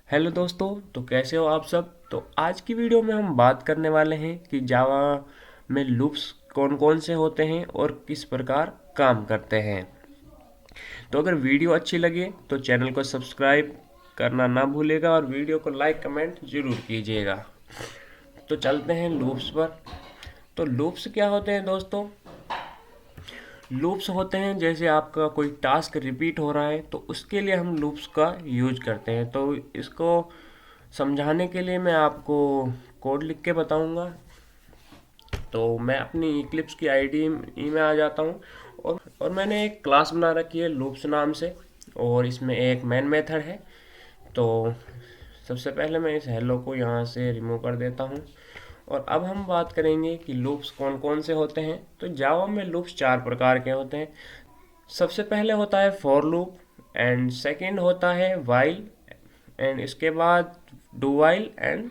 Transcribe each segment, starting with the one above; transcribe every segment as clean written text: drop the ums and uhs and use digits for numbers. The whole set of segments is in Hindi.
हेलो दोस्तों, तो कैसे हो आप सब। तो आज की वीडियो में हम बात करने वाले हैं कि जावा में लूप्स कौन कौन से होते हैं और किस प्रकार काम करते हैं। तो अगर वीडियो अच्छी लगे तो चैनल को सब्सक्राइब करना ना भूलेगा और वीडियो को लाइक कमेंट जरूर कीजिएगा। तो चलते हैं लूप्स पर। तो लूप्स क्या होते हैं दोस्तों। लूप्स होते हैं जैसे आपका कोई टास्क रिपीट हो रहा है तो उसके लिए हम लूप्स का यूज करते हैं। तो इसको समझाने के लिए मैं आपको कोड लिख के बताऊंगा। तो मैं अपनी इक्लिप्स की आईडी में आ जाता हूँ और मैंने एक क्लास बना रखी है लूप्स नाम से, और इसमें एक मेन मेथड है। तो सबसे पहले मैं इस हेलो को यहाँ से रिमूव कर देता हूँ। और अब हम बात करेंगे कि लूप्स कौन कौन से होते हैं। तो जावा में लूप्स चार प्रकार के होते हैं। सबसे पहले होता है फॉर लूप, एंड सेकंड होता है वाइल, एंड इसके बाद डू वाइल, एंड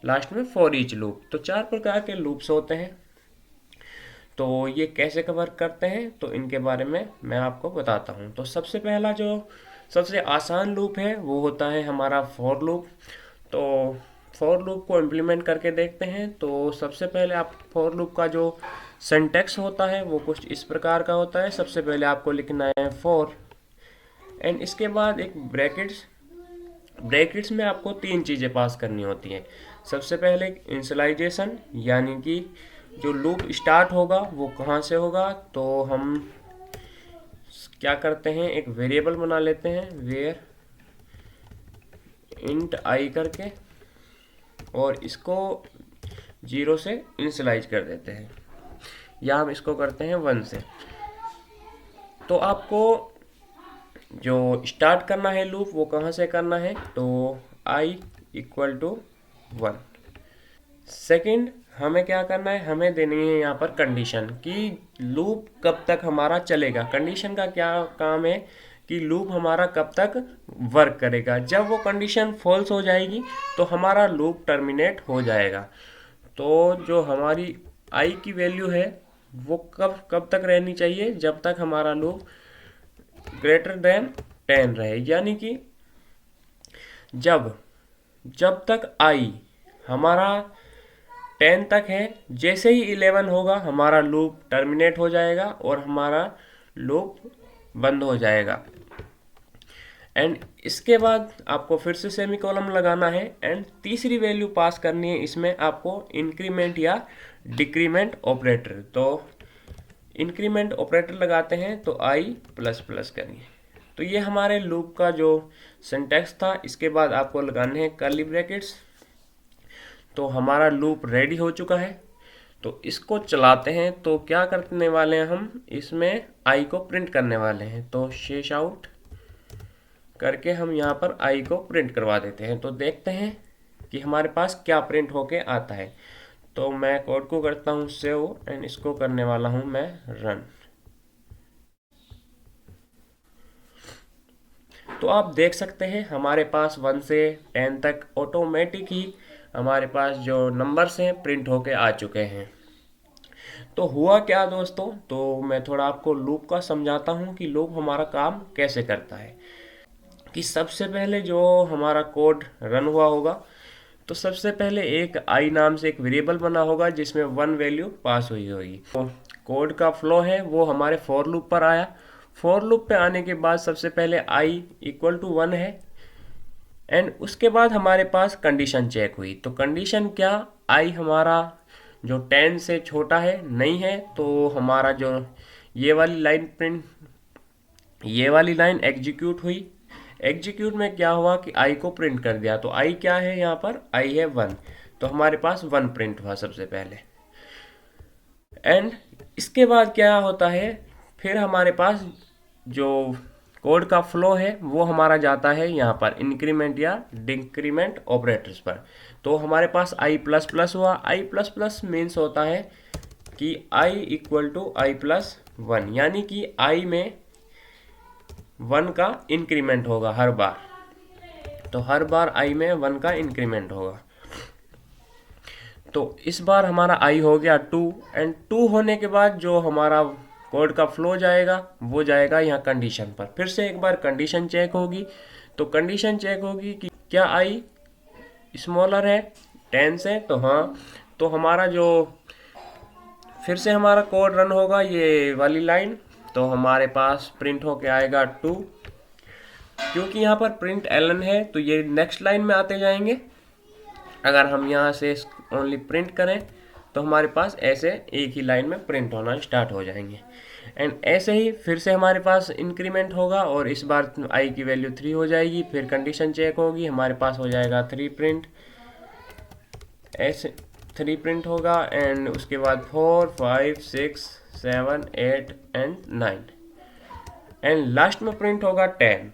लास्ट में फॉर ईच लूप। तो चार प्रकार के लूप्स होते हैं। तो ये कैसे कवर करते हैं तो इनके बारे में मैं आपको बताता हूँ। तो सबसे पहला जो सबसे आसान लूप है वो होता है हमारा फॉर लूप। तो फॉर लूप को इम्प्लीमेंट करके देखते हैं। तो सबसे पहले आप फॉर लूप का जो सिंटैक्स होता है वो कुछ इस प्रकार का होता है। सबसे पहले आपको लिखना है फॉर, एंड इसके बाद एक ब्रैकेट्स। ब्रैकेट्स में आपको तीन चीज़ें पास करनी होती हैं। सबसे पहले इनिशियलाइजेशन, यानी कि जो लूप स्टार्ट होगा वो कहाँ से होगा। तो हम क्या करते हैं, एक वेरिएबल बना लेते हैं वेयर इंट आई करके, और इसको जीरो से इनिशियलाइज कर देते हैं, या हम इसको करते हैं वन से। तो आपको जो स्टार्ट करना है लूप वो कहाँ से करना है, तो आई इक्वल टू वन। सेकंड, हमें क्या करना है, हमें देनी है यहाँ पर कंडीशन कि लूप कब तक हमारा चलेगा। कंडीशन का क्या काम है कि लूप हमारा कब तक वर्क करेगा। जब वो कंडीशन फॉल्स हो जाएगी तो हमारा लूप टर्मिनेट हो जाएगा। तो जो हमारी आई की वैल्यू है वो कब कब तक रहनी चाहिए, जब तक हमारा लूप ग्रेटर देन 10 रहे। यानी कि जब जब तक आई हमारा 10 तक है, जैसे ही 11 होगा हमारा लूप टर्मिनेट हो जाएगा और हमारा लूप बंद हो जाएगा। एंड इसके बाद आपको फिर से सेमी कॉलम लगाना है, एंड तीसरी वैल्यू पास करनी है इसमें आपको इंक्रीमेंट या डिक्रीमेंट ऑपरेटर। तो इंक्रीमेंट ऑपरेटर लगाते हैं तो आई प्लस प्लस करिए। तो ये हमारे लूप का जो सिंटैक्स था। इसके बाद आपको लगाने हैं कर्ली ब्रैकेट्स। तो हमारा लूप रेडी हो चुका है। तो इसको चलाते हैं। तो क्या करने वाले हैं, हम इसमें आई को प्रिंट करने वाले हैं। तो शेष आउट करके हम यहाँ पर आई को प्रिंट करवा देते हैं। तो देखते हैं कि हमारे पास क्या प्रिंट होके आता है। तो मैं कोड को करता हूँ सेव, एंड इसको करने वाला हूँ मैं रन। तो आप देख सकते हैं हमारे पास 1 से 10 तक ऑटोमेटिक ही हमारे पास जो नंबर्स हैं प्रिंट होके आ चुके हैं। तो हुआ क्या दोस्तों, तो मैं थोड़ा आपको लूप का समझाता हूँ कि लूप हमारा काम कैसे करता है। कि सबसे पहले जो हमारा कोड रन हुआ होगा, तो सबसे पहले एक आई नाम से एक वेरिएबल बना होगा जिसमें वन वैल्यू पास हुई होगी। तो कोड का फ्लो है वो हमारे फॉर लूप पर आया। फॉर लूप पे आने के बाद सबसे पहले आई इक्वल टू वन है, एंड उसके बाद हमारे पास कंडीशन चेक हुई। तो कंडीशन क्या, आई हमारा जो 10 से छोटा है नहीं है, तो हमारा जो ये वाली लाइन प्रिंट, ये वाली लाइन एग्जीक्यूट हुई। एग्जीक्यूट में क्या हुआ कि आई को प्रिंट कर दिया। तो आई क्या है, यहाँ पर आई है वन। तो हमारे पास वन प्रिंट हुआ सबसे पहले। एंड इसके बाद क्या होता है, फिर हमारे पास जो कोड का फ्लो है वो हमारा जाता है यहाँ पर इंक्रीमेंट या डिक्रीमेंट ऑपरेटर्स पर। तो हमारे पास आई प्लस प्लस हुआ। आई प्लस प्लस मीन्स होता है कि I equal to I plus one, यानी कि आई में वन का इंक्रीमेंट होगा हर बार। तो हर बार आई में वन का इंक्रीमेंट होगा। तो इस बार हमारा आई हो गया टू, एंड टू होने के बाद जो हमारा कोड का फ्लो जाएगा वो जाएगा यहाँ कंडीशन पर। फिर से एक बार कंडीशन चेक होगी। तो कंडीशन चेक होगी कि क्या आई स्मॉलर है 10 से? तो हाँ, तो हमारा जो फिर से हमारा कोड रन होगा ये वाली लाइन, तो हमारे पास प्रिंट होके आएगा 2। क्योंकि यहाँ पर प्रिंट एलन है तो ये नेक्स्ट लाइन में आते जाएंगे। अगर हम यहाँ से ओनली प्रिंट करें तो हमारे पास ऐसे एक ही लाइन में प्रिंट होना स्टार्ट हो जाएंगे। एंड ऐसे ही फिर से हमारे पास इंक्रीमेंट होगा और इस बार आई की वैल्यू 3 हो जाएगी। फिर कंडीशन चेक होगी, हमारे पास हो जाएगा 3 प्रिंट, ऐसे 3 प्रिंट होगा। एंड उसके बाद 4 5 6 7 8 एंड 9 एंड लास्ट में प्रिंट होगा 10।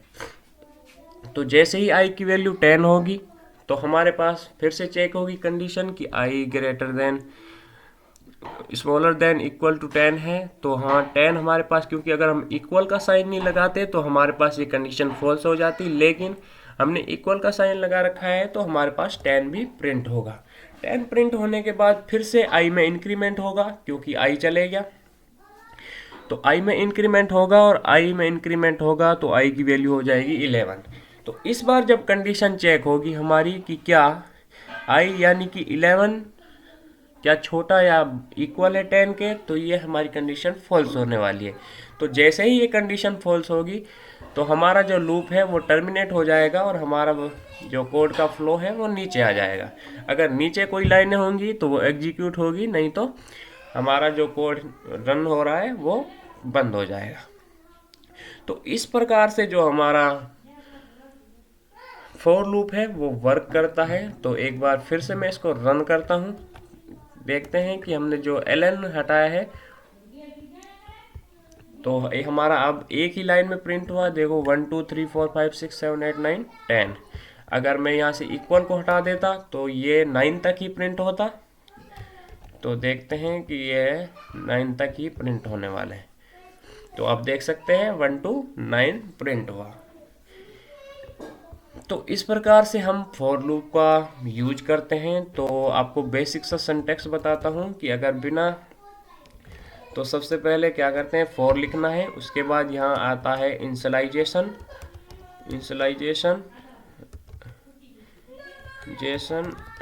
तो जैसे ही आई की वैल्यू 10 होगी तो हमारे पास फिर से चेक होगी कंडीशन कि I greater than smaller than equal to 10 है। तो हाँ 10 हमारे पास, क्योंकि अगर हम इक्वल का साइन नहीं लगाते तो हमारे पास ये कंडीशन फॉल्स हो जाती, लेकिन हमने इक्वल का साइन लगा रखा है तो हमारे पास 10 भी प्रिंट होगा। 10 प्रिंट होने के बाद फिर से आई में इंक्रीमेंट होगा, क्योंकि आई चले गया तो आई में इंक्रीमेंट होगा, और आई में इंक्रीमेंट होगा तो आई की वैल्यू हो जाएगी 11। तो इस बार जब कंडीशन चेक होगी हमारी कि क्या आई यानी कि 11 क्या छोटा या इक्वल है 10 के, तो ये हमारी कंडीशन फॉल्स होने वाली है। तो जैसे ही ये कंडीशन फॉल्स होगी तो हमारा जो लूप है वो टर्मिनेट हो जाएगा और हमारा जो कोड का फ्लो है वो नीचे आ जाएगा। अगर नीचे कोई लाइनें होंगी तो वो एग्जीक्यूट होगी, नहीं तो हमारा जो कोड रन हो रहा है वो बंद हो जाएगा। तो इस प्रकार से जो हमारा फॉर लूप है वो वर्क करता है। तो एक बार फिर से मैं इसको रन करता हूँ, देखते हैं कि हमने जो एलन हटाया है तो हमारा अब एक ही लाइन में प्रिंट हुआ। देखो 1 2 3 4 5 6 7 8 9 10। अगर मैं यहाँ से इक्वल को हटा देता तो ये 9 तक ही प्रिंट होता। तो देखते हैं कि ये 9 तक ही प्रिंट होने वाले हैं। तो आप देख सकते हैं 1 2 9 प्रिंट हुआ। तो इस प्रकार से हम फॉर लूप का यूज करते हैं। तो आपको बेसिक सा सिंटैक्स बताता हूँ कि अगर बिना, तो सबसे पहले क्या करते हैं, फॉर लिखना है, उसके बाद यहाँ आता है इनिशियलाइजेशन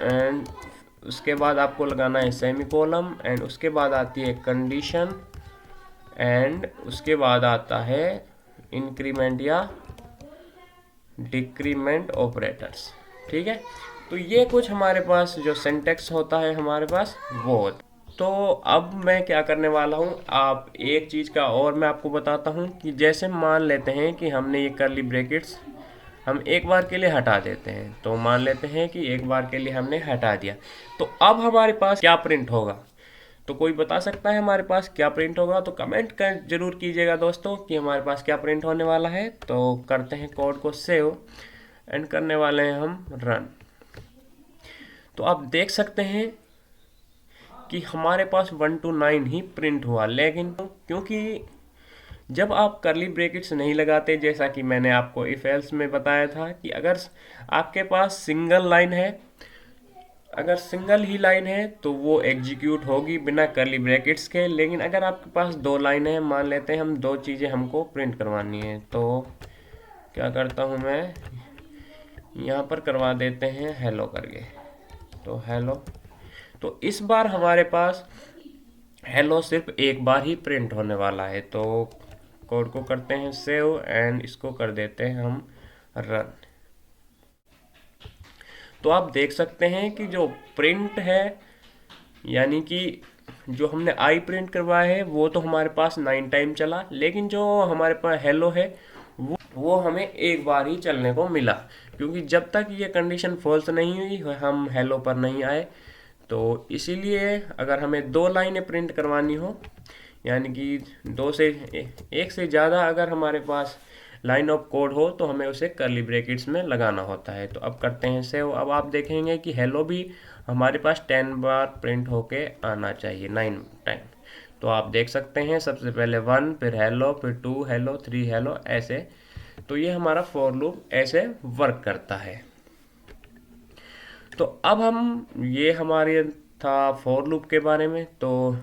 एंड उसके बाद आपको लगाना है सेमीकोलन, एंड उसके बाद आती है कंडीशन, एंड उसके बाद आता है इंक्रीमेंट या डिक्रीमेंट ऑपरेटर्स। ठीक है, तो ये कुछ हमारे पास जो सिंटैक्स होता है हमारे पास वो होता है। तो अब मैं क्या करने वाला हूँ, आप एक चीज़ का और मैं आपको बताता हूँ कि जैसे मान लेते हैं कि हमने ये कर्ली ब्रैकेट्स हम एक बार के लिए हटा देते हैं। तो मान लेते हैं कि एक बार के लिए हमने हटा दिया, तो अब हमारे पास क्या प्रिंट होगा? तो कोई बता सकता है हमारे पास क्या प्रिंट होगा? तो कमेंट कर जरूर कीजिएगा दोस्तों कि हमारे पास क्या प्रिंट होने वाला है। तो करते हैं कोड को सेव एंड करने वाले हैं हम रन। तो आप देख सकते हैं कि हमारे पास 1 to 9 ही प्रिंट हुआ, लेकिन क्योंकि जब आप कर्ली ब्रैकेट्स नहीं लगाते, जैसा कि मैंने आपको इफ एल्स में बताया था कि अगर आपके पास सिंगल लाइन है, अगर सिंगल ही लाइन है तो वो एग्जीक्यूट होगी बिना कर्ली ब्रैकेट्स के। लेकिन अगर आपके पास 2 लाइन है, मान लेते हैं हम 2 चीज़ें हमको प्रिंट करवानी है, तो क्या करता हूँ मैं, यहाँ पर करवा देते हैं हेलो करके। तो हेलो, तो इस बार हमारे पास हेलो सिर्फ एक बार ही प्रिंट होने वाला है। तो कोड को करते हैं सेव एंड इसको कर देते हैं हम रन। तो आप देख सकते हैं कि जो प्रिंट है, यानी कि जो हमने आई प्रिंट करवाया है वो तो हमारे पास 9 टाइम चला, लेकिन जो हमारे पास हेलो है वो हमें एक बार ही चलने को मिला, क्योंकि जब तक ये कंडीशन फॉल्स नहीं हुई हम हेलो पर नहीं आए। तो इसीलिए अगर हमें 2 लाइनें प्रिंट करवानी हो, यानी कि 2 से 1 से ज़्यादा अगर हमारे पास लाइन ऑफ कोड हो, तो हमें उसे कर्ली ब्रैकेट्स में लगाना होता है। तो अब करते हैं सेव। अब आप देखेंगे कि हेलो भी हमारे पास 10 बार प्रिंट होके आना चाहिए, 9 टाइम। तो आप देख सकते हैं सबसे पहले 1, फिर हेलो, फिर 2 हेलो, 3 हेलो, ऐसे। तो ये हमारा फॉर लूप ऐसे वर्क करता है। तो अब हम, ये हमारे था फॉर लूप के बारे में। तो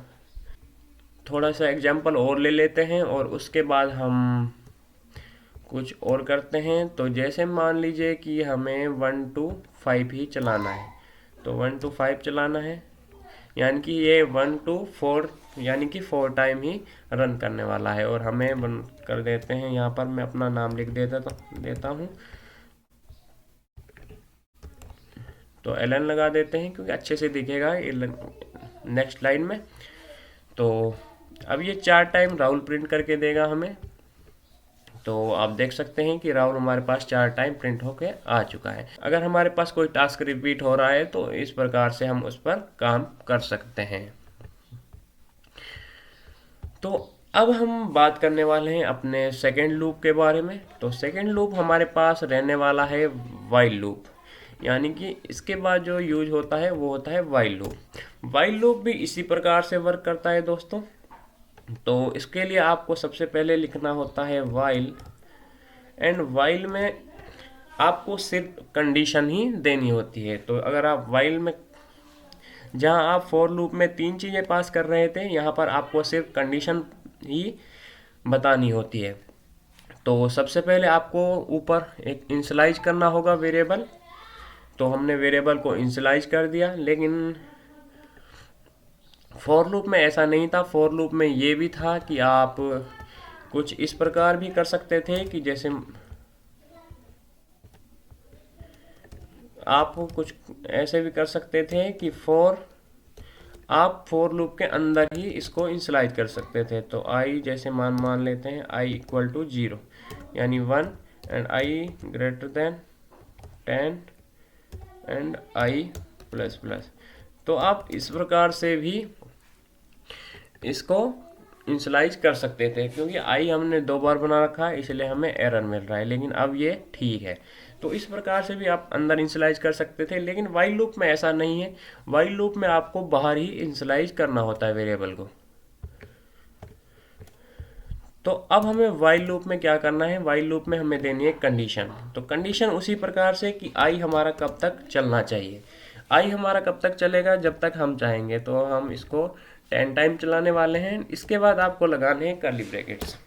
थोड़ा सा एग्जांपल और ले लेते हैं और उसके बाद हम कुछ और करते हैं। तो जैसे मान लीजिए कि हमें 1 to 5 ही चलाना है, तो 1 to 5 चलाना है, यानी कि ये 1 to 4 यानी कि 4 टाइम ही रन करने वाला है। और हमें बन कर देते हैं, यहाँ पर मैं अपना नाम लिख देता हूँ, तो एलन लगा देते हैं क्योंकि अच्छे से दिखेगा नेक्स्ट लाइन में। तो अब ये 4 टाइम राहुल प्रिंट करके देगा हमें। तो आप देख सकते हैं कि राहुल हमारे पास 4 टाइम प्रिंट होके आ चुका है। अगर हमारे पास कोई टास्क रिपीट हो रहा है तो इस प्रकार से हम उस पर काम कर सकते हैं। तो अब हम बात करने वाले हैं अपने सेकेंड लूप के बारे में। तो सेकेंड लूप हमारे पास रहने वाला है वाइल लूप, यानी कि इसके बाद जो यूज होता है वो होता है वाइल लूप। वाइल लूप भी इसी प्रकार से वर्क करता है दोस्तों। तो इसके लिए आपको सबसे पहले लिखना होता है वाइल, एंड वाइल में आपको सिर्फ कंडीशन ही देनी होती है। तो अगर आप वाइल में, जहां आप फॉर लूप में 3 चीज़ें पास कर रहे थे, यहाँ पर आपको सिर्फ कंडीशन ही बतानी होती है। तो सबसे पहले आपको ऊपर एक इनिशियलाइज करना होगा वेरिएबल। तो हमने वेरिएबल को इनिशियलाइज कर दिया, लेकिन फॉर लूप में ऐसा नहीं था। फॉर लूप में ये भी था कि आप कुछ इस प्रकार भी कर सकते थे कि जैसे आप कुछ ऐसे भी कर सकते थे कि आप फॉर लूप के अंदर ही इसको इनिशियलाइज कर सकते थे। तो आई जैसे मान लेते हैं आई इक्वल टू 0 यानी 1, and I greater then 10 and I plus plus. तो आप इस प्रकार से भी इसको इनिशियलाइज कर सकते थे, क्योंकि आई हमने 2 बार बना रखा है इसलिए हमें एरर मिल रहा है, लेकिन अब ये ठीक है। तो इस प्रकार से भी आप अंदर इनिशियलाइज कर सकते थे, लेकिन वाइल लूप में ऐसा नहीं है। वाइल लूप में आपको बाहर ही इनिशियलाइज करना होता है वेरिएबल को। तो अब हमें वाइल लूप में क्या करना है, वाइल लूप में हमें देनी है कंडीशन। तो कंडीशन उसी प्रकार से कि आई हमारा कब तक चलना चाहिए। आई हमारा कब तक चलेगा, जब तक हम चाहेंगे। तो हम इसको 10 टाइम चलाने वाले हैं। इसके बाद आपको लगाने हैं कर्ली ब्रैकेट्स।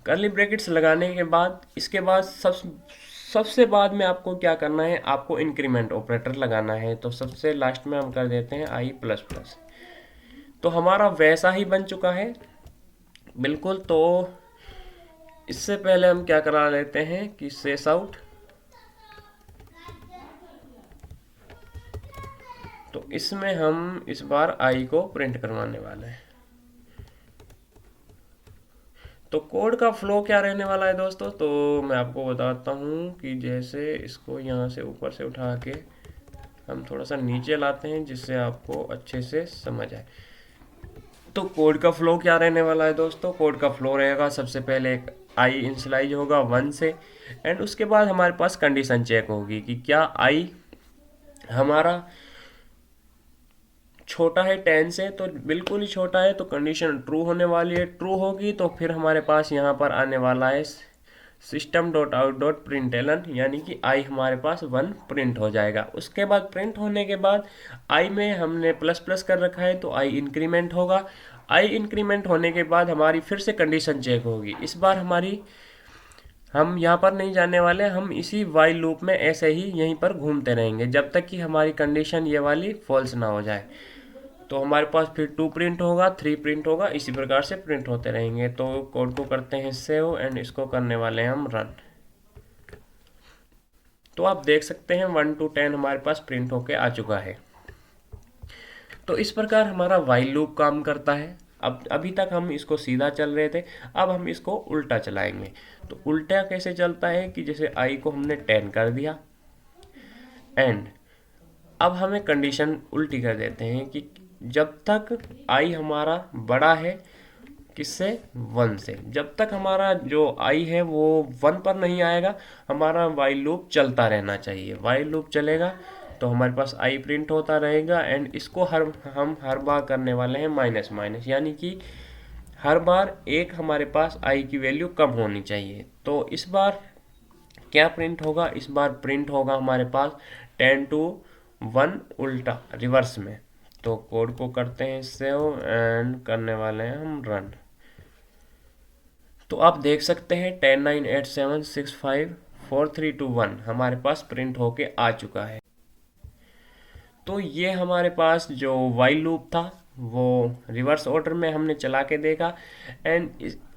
कर्ली ब्रैकेट्स लगाने के बाद इसके बाद सबसे बाद में आपको क्या करना है, आपको इंक्रीमेंट ऑपरेटर लगाना है। तो सबसे लास्ट में हम कर देते हैं आई प्लस प्लस। तो हमारा वैसा ही बन चुका है बिल्कुल। तो इससे पहले हम क्या करा लेते हैं कि सेस आउट। तो इसमें हम इस बार आई को प्रिंट करवाने वाले हैं। तो कोड का फ्लो क्या रहने वाला है दोस्तों, तो मैं आपको बताता हूँ कि जैसे इसको यहाँ से ऊपर से उठा के हम थोड़ा सा नीचे लाते हैं जिससे आपको अच्छे से समझ आए। तो कोड का फ्लो क्या रहने वाला है दोस्तों, कोड का फ्लो रहेगा सबसे पहले एक आई इनिशियलाइज होगा 1 से, एंड उसके बाद हमारे पास कंडीशन चेक होगी कि क्या आई हमारा छोटा है 10 से, तो बिल्कुल ही छोटा है, तो कंडीशन ट्रू होने वाली है। ट्रू होगी तो फिर हमारे पास यहाँ पर आने वाला है system dot out dot println, यानी कि आई हमारे पास 1 प्रिंट हो जाएगा। उसके बाद प्रिंट होने के बाद आई में हमने प्लस प्लस कर रखा है तो आई इंक्रीमेंट होगा। आई इंक्रीमेंट होने के बाद हमारी फिर से कंडीशन चेक होगी। इस बार हम यहाँ पर नहीं जाने वाले, हम इसी वाइल लूप में ऐसे ही यहीं पर घूमते रहेंगे जब तक कि हमारी कंडीशन ये वाली फॉल्स ना हो जाए। तो हमारे पास फिर 2 प्रिंट होगा, 3 प्रिंट होगा, इसी प्रकार से प्रिंट होते रहेंगे। तो कोड को करते हैं सेव, एंड इसको करने वाले हैं हम रन। तो आप देख सकते हैं 1 to 10 हमारे पास प्रिंट होके आ चुका है। तो इस प्रकार हमारा वाइल लूप काम करता है। अब अभी तक हम इसको सीधा चल रहे थे, अब हम इसको उल्टा चलाएंगे। तो उल्टा कैसे चलता है कि जैसे आई को हमने 10 कर दिया, एंड अब हमें कंडीशन उल्टी कर देते हैं कि जब तक आई हमारा बड़ा है किससे, 1 से, जब तक हमारा जो आई है वो 1 पर नहीं आएगा, हमारा वाइल लूप चलता रहना चाहिए। वाइल लूप चलेगा तो हमारे पास आई प्रिंट होता रहेगा, एंड इसको हम हर बार करने वाले हैं माइनस माइनस, यानी कि हर बार एक हमारे पास आई की वैल्यू कम होनी चाहिए। तो इस बार क्या प्रिंट होगा, इस बार प्रिंट होगा हमारे पास 10 to 1 उल्टा रिवर्स में। तो कोड को करते हैं सेव, एंड करने वाले हैं हम रन। तो आप देख सकते हैं 10 9 8 7 6 5 4 3 2 1 हमारे पास प्रिंट होके आ चुका है। तो ये हमारे पास जो वाइल लूप था वो रिवर्स ऑर्डर में हमने चला के देखा। एंड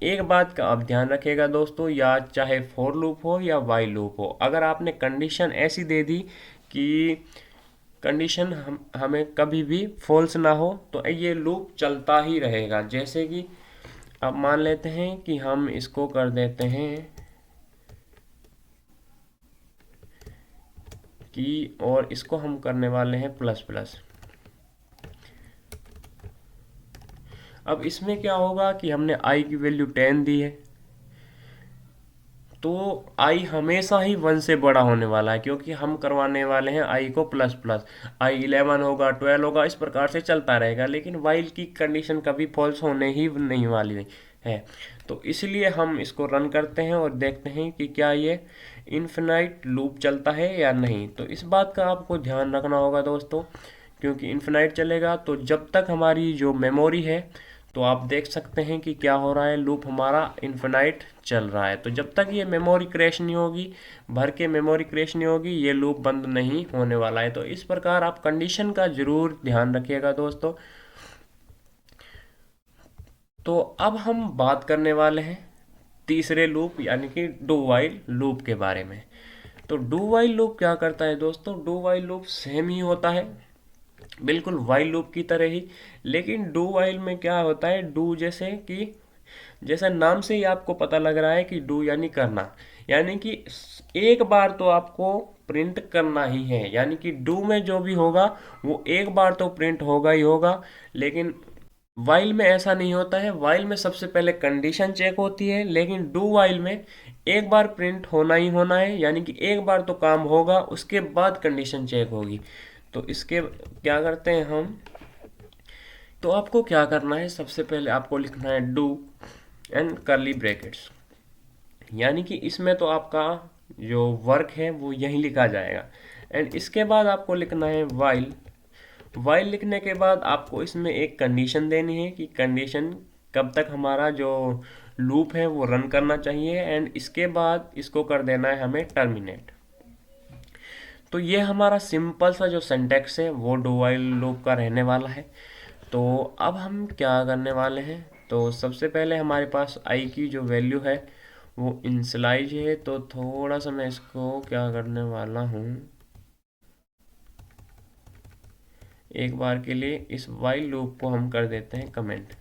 एक बात का आप ध्यान रखिएगा दोस्तों, या चाहे फॉर लूप हो या वाइल लूप हो, अगर आपने कंडीशन ऐसी दे दी कि कंडीशन हमें कभी भी फॉल्स ना हो तो ये लूप चलता ही रहेगा। जैसे कि अब मान लेते हैं कि हम इसको कर देते हैं कि, और इसको हम करने वाले हैं प्लस प्लस। अब इसमें क्या होगा कि हमने i की वैल्यू 10 दी है, तो i हमेशा ही 1 से बड़ा होने वाला है, क्योंकि हम करवाने वाले हैं i को प्लस प्लस। i 11 होगा, 12 होगा, इस प्रकार से चलता रहेगा, लेकिन while की कंडीशन कभी फॉल्स होने ही नहीं वाली है। तो इसलिए हम इसको रन करते हैं और देखते हैं कि क्या ये इन्फिनाइट लूप चलता है या नहीं। तो इस बात का आपको ध्यान रखना होगा दोस्तों, क्योंकि इन्फिनाइट चलेगा तो जब तक हमारी जो मेमोरी है, तो आप देख सकते हैं कि क्या हो रहा है, लूप हमारा इन्फिनाइट चल रहा है। तो जब तक ये मेमोरी क्रैश नहीं होगी, भर के मेमोरी क्रैश नहीं होगी, ये लूप बंद नहीं होने वाला है। तो इस प्रकार आप कंडीशन का जरूर ध्यान रखिएगा दोस्तों। तो अब हम बात करने वाले हैं तीसरे लूप यानी कि डू वाइल लूप के बारे में। तो डू वाइल लूप क्या करता है दोस्तों, डू वाइल लूप सेम ही होता है बिल्कुल वाइल लूप की तरह ही, लेकिन डू वाइल में क्या होता है, डू जैसे कि जैसा नाम से ही आपको पता लग रहा है कि डू यानी करना, यानी कि एक बार तो आपको प्रिंट करना ही है। यानी कि डू में जो भी होगा वो एक बार तो प्रिंट होगा ही होगा, लेकिन वाइल में ऐसा नहीं होता है। वाइल में सबसे पहले कंडीशन चेक होती है, लेकिन डू वाइल में एक बार प्रिंट होना ही होना है, यानी कि एक बार तो काम होगा, उसके बाद कंडीशन चेक होगी। तो इसके क्या करते हैं हम, तो आपको क्या करना है, सबसे पहले आपको लिखना है डू एंड कर्ली ब्रैकेट्स, यानी कि इसमें तो आपका जो वर्क है वो यहीं लिखा जाएगा। एंड इसके बाद आपको लिखना है वाइल। वाइल लिखने के बाद आपको इसमें एक कंडीशन देनी है कि कंडीशन कब तक हमारा जो लूप है वो रन करना चाहिए, एंड इसके बाद इसको कर देना है हमें टर्मिनेट। तो ये हमारा सिंपल सा जो सिंटैक्स है वो डू वाइल लूप का रहने वाला है। तो अब हम क्या करने वाले हैं, तो सबसे पहले हमारे पास आई की जो वैल्यू है वो इनिशियलाइज है, तो थोड़ा सा मैं इसको क्या करने वाला हूँ, एक बार के लिए इस वाइल लूप को हम कर देते हैं कमेंट।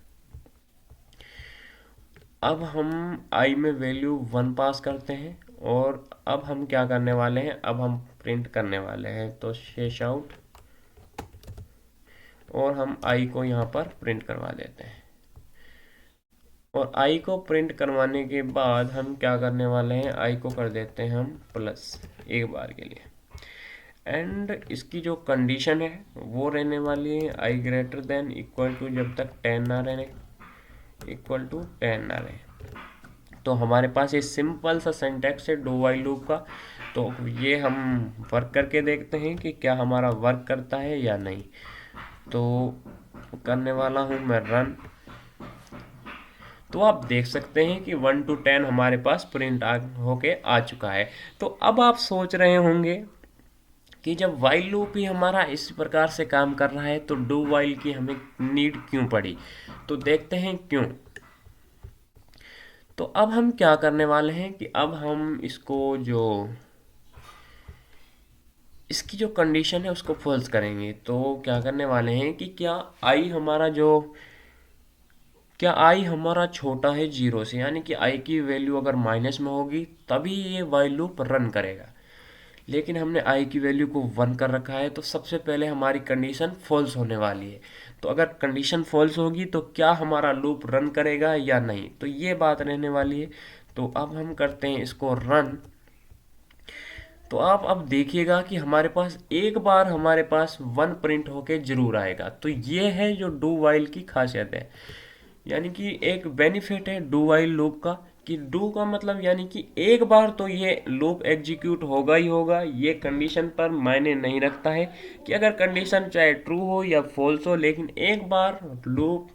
अब हम आई में वैल्यू 1 पास करते हैं, और अब हम क्या करने वाले हैं, अब हम प्रिंट करने वाले हैं। तो शेष आउट, और हम आई को यहाँ पर प्रिंट करवा देते हैं। और आई को प्रिंट करवाने के बाद हम क्या करने वाले हैं, आई को कर देते हैं हम प्लस एक बार के लिए। एंड इसकी जो कंडीशन है वो रहने वाली है आई ग्रेटर देन इक्वल टू, जब तक 10 ना रहे, इक्वल टू 10 ना रहे। तो हमारे पास ये सिंपल सा सिंटैक्स है डू वाइल लूप का। तो ये हम वर्क करके देखते हैं कि क्या हमारा वर्क करता है या नहीं। तो करने वाला हूँ मैं रन। तो आप देख सकते हैं कि 1 to 10 हमारे पास प्रिंट होके आ चुका है। तो अब आप सोच रहे होंगे कि जब वाइल लूप ही हमारा इस प्रकार से काम कर रहा है तो डू वाइल की हमें नीड क्यों पड़ी। तो देखते हैं क्यों। तो अब हम क्या करने वाले हैं कि अब हम इसको जो इसकी जो कंडीशन है उसको फॉल्स करेंगे। तो क्या करने वाले हैं कि क्या आई हमारा छोटा है 0 से, यानी कि आई की वैल्यू अगर माइनस में होगी तभी ये वाइल लूप रन करेगा। लेकिन हमने आई की वैल्यू को 1 कर रखा है, तो सबसे पहले हमारी कंडीशन फॉल्स होने वाली है। तो अगर कंडीशन फॉल्स होगी तो क्या हमारा लूप रन करेगा या नहीं, तो ये बात रहने वाली है। तो अब हम करते हैं इसको रन। तो आप अब देखिएगा कि हमारे पास एक बार हमारे पास 1 प्रिंट होके जरूर आएगा। तो ये है जो डू वाइल की खासियत है, यानी कि एक बेनिफिट है डू वाइल लूप का, कि डू का मतलब यानी कि एक बार तो ये लूप एग्जीक्यूट होगा ही होगा। ये कंडीशन पर मायने नहीं रखता है कि अगर कंडीशन चाहे ट्रू हो या फॉल्स हो, लेकिन एक बार लूप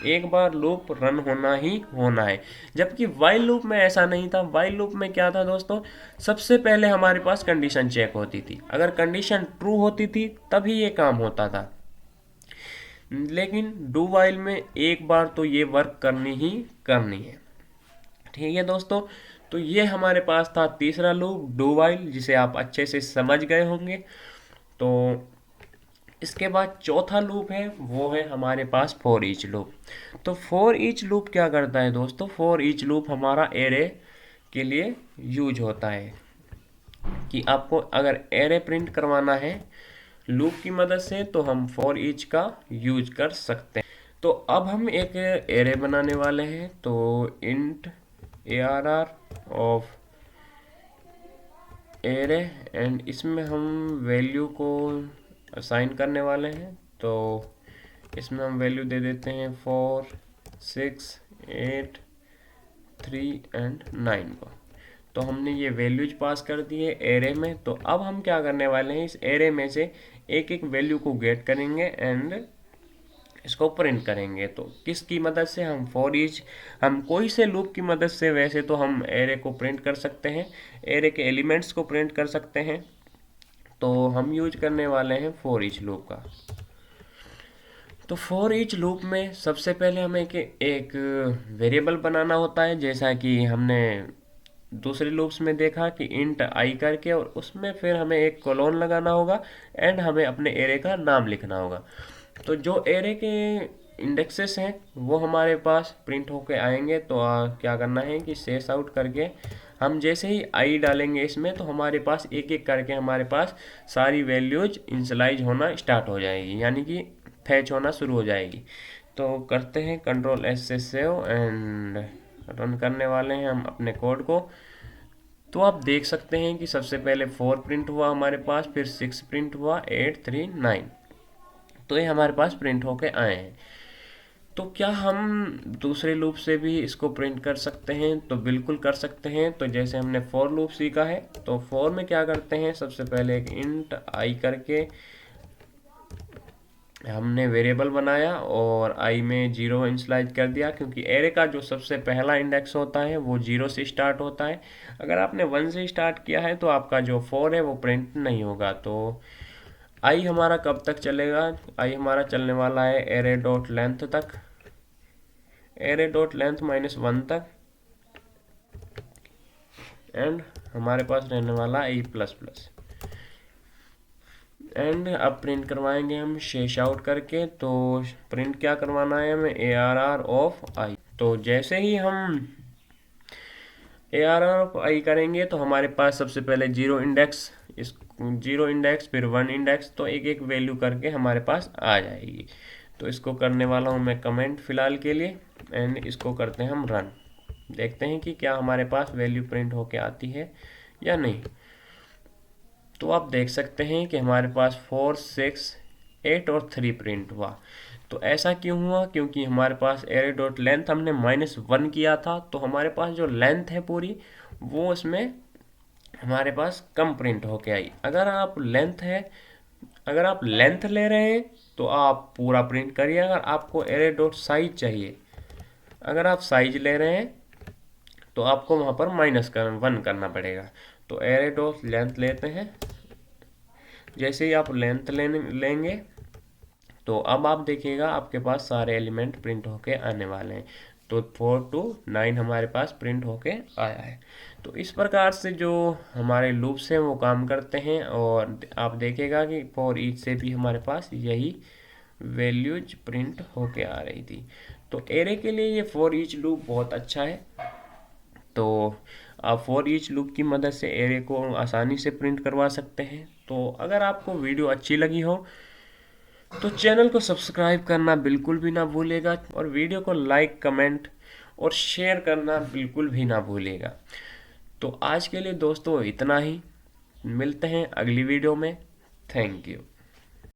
एक बार लूप रन होना ही होना है। जबकि वाइल लूप में ऐसा नहीं था। वाइल लूप में क्या था दोस्तों, सबसे पहले हमारे पास कंडीशन चेक होती थी, अगर कंडीशन ट्रू होती थी तभी ये काम होता था। लेकिन डू वाइल में एक बार तो ये वर्क करनी ही करनी है। ठीक है दोस्तों, तो ये हमारे पास था तीसरा लूप डू वाइल, जिसे आप अच्छे से समझ गए होंगे। तो इसके बाद चौथा लूप है, वो है हमारे पास फॉर ईच लूप। तो फॉर ईच लूप क्या करता है दोस्तों, फॉर ईच लूप हमारा एरे के लिए यूज होता है कि आपको अगर एरे प्रिंट करवाना है लूप की मदद से तो हम फॉर ईच का यूज कर सकते हैं। तो अब हम एक एरे बनाने वाले हैं। तो int ARR of array, and इसमें हम वैल्यू को असाइन करने वाले हैं। तो इसमें हम वैल्यू दे देते हैं 4, 6, 8, 3 एंड 9 को। तो हमने ये वैल्यूज पास कर दी है एरे में। तो अब हम क्या करने वाले हैं, इस एरे में से एक एक वैल्यू को गेट करेंगे एंड इसको प्रिंट करेंगे। तो किसकी मदद से, हम फॉर ईच, हम कोई से लूप की मदद से वैसे तो हम एरे को प्रिंट कर सकते हैं, एरे के एलिमेंट्स को प्रिंट कर सकते हैं। तो हम यूज करने वाले हैं फॉर ईच लूप का। तो फॉर ईच लूप में सबसे पहले हमें एक वेरिएबल बनाना होता है, जैसा कि हमने दूसरे लूप्स में देखा कि इंट आई करके, और उसमें फिर हमें एक कोलोन लगाना होगा एंड हमें अपने एरे का नाम लिखना होगा। तो जो एरे के इंडेक्सेस हैं वो हमारे पास प्रिंट होके आएंगे। तो क्या करना है कि सेस आउट करके हम जैसे ही आई डालेंगे इसमें, तो हमारे पास एक एक करके हमारे पास सारी वैल्यूज इनिशियलाइज होना स्टार्ट हो जाएगी, यानी कि फैच होना शुरू हो जाएगी। तो करते हैं Ctrl+S से सेव एंड रन करने वाले हैं हम अपने कोड को। तो आप देख सकते हैं कि सबसे पहले 4 प्रिंट हुआ हमारे पास, फिर 6 प्रिंट हुआ, 8, 3, 9। तो ये हमारे पास प्रिंट होके आए हैं। तो क्या हम दूसरे लूप से भी इसको प्रिंट कर सकते हैं, तो बिल्कुल कर सकते हैं। तो जैसे हमने फॉर लूप सीखा है, तो फॉर में क्या करते हैं, सबसे पहले एक इंट आई करके हमने वेरिएबल बनाया और आई में 0 इनिशियलाइज कर दिया, क्योंकि एरे का जो सबसे पहला इंडेक्स होता है वो 0 से स्टार्ट होता है। अगर आपने 1 से स्टार्ट किया है तो आपका जो 4 है वो प्रिंट नहीं होगा। तो आई हमारा कब तक चलेगा, आई हमारा चलने वाला है एरे डॉट लेंथ तक, एरे डॉट लेंथ -1 तक, एंड हमारे पास रहने वाला आई प्लस प्लस। एंड अब प्रिंट करवाएंगे हम शेष आउट करके। तो प्रिंट क्या करवाना है हमें, ARR ऑफ आई। तो जैसे ही हम ARR ऑफ आई करेंगे तो हमारे पास सबसे पहले 0 इंडेक्स, इस 0 इंडेक्स, फिर 1 इंडेक्स, तो एक एक वैल्यू करके हमारे पास आ जाएगी। तो इसको करने वाला हूँ मैं कमेंट फिलहाल के लिए, एंड इसको करते हैं हम रन। देखते हैं कि क्या हमारे पास वैल्यू प्रिंट होके आती है या नहीं। तो आप देख सकते हैं कि हमारे पास 4, 6, 8 और 3 प्रिंट हुआ। तो ऐसा क्यों हुआ, क्योंकि हमारे पास एरे डॉट लेंथ हमने -1 किया था, तो हमारे पास जो लेंथ है पूरी वो इसमें हमारे पास कम प्रिंट होके आई। अगर आप लेंथ ले रहे हैं तो आप पूरा प्रिंट करिए। अगर आपको एरे डॉट साइज चाहिए, अगर आप साइज ले रहे हैं तो आपको वहाँ पर -1 करना पड़ेगा। तो एरे डॉट लेंथ लेते हैं। जैसे ही आप लेंथ लेंगे तो अब आप देखिएगा आपके पास सारे एलिमेंट प्रिंट होके आने वाले हैं। तो 4 to 9 हमारे पास प्रिंट होके आया है। तो इस प्रकार से जो हमारे लूप्स हैं वो काम करते हैं, और आप देखिएगा कि फॉर ईच से भी हमारे पास यही वैल्यूज प्रिंट होके आ रही थी। तो एरे के लिए ये फॉर ईच लूप बहुत अच्छा है। तो आप फॉर ईच लूप की मदद से एरे को आसानी से प्रिंट करवा सकते हैं। तो अगर आपको वीडियो अच्छी लगी हो तो चैनल को सब्सक्राइब करना बिल्कुल भी ना भूलेगा, और वीडियो को लाइक, कमेंट और शेयर करना बिल्कुल भी ना भूलेगा। तो आज के लिए दोस्तों इतना ही, मिलते हैं अगली वीडियो में। Thank you.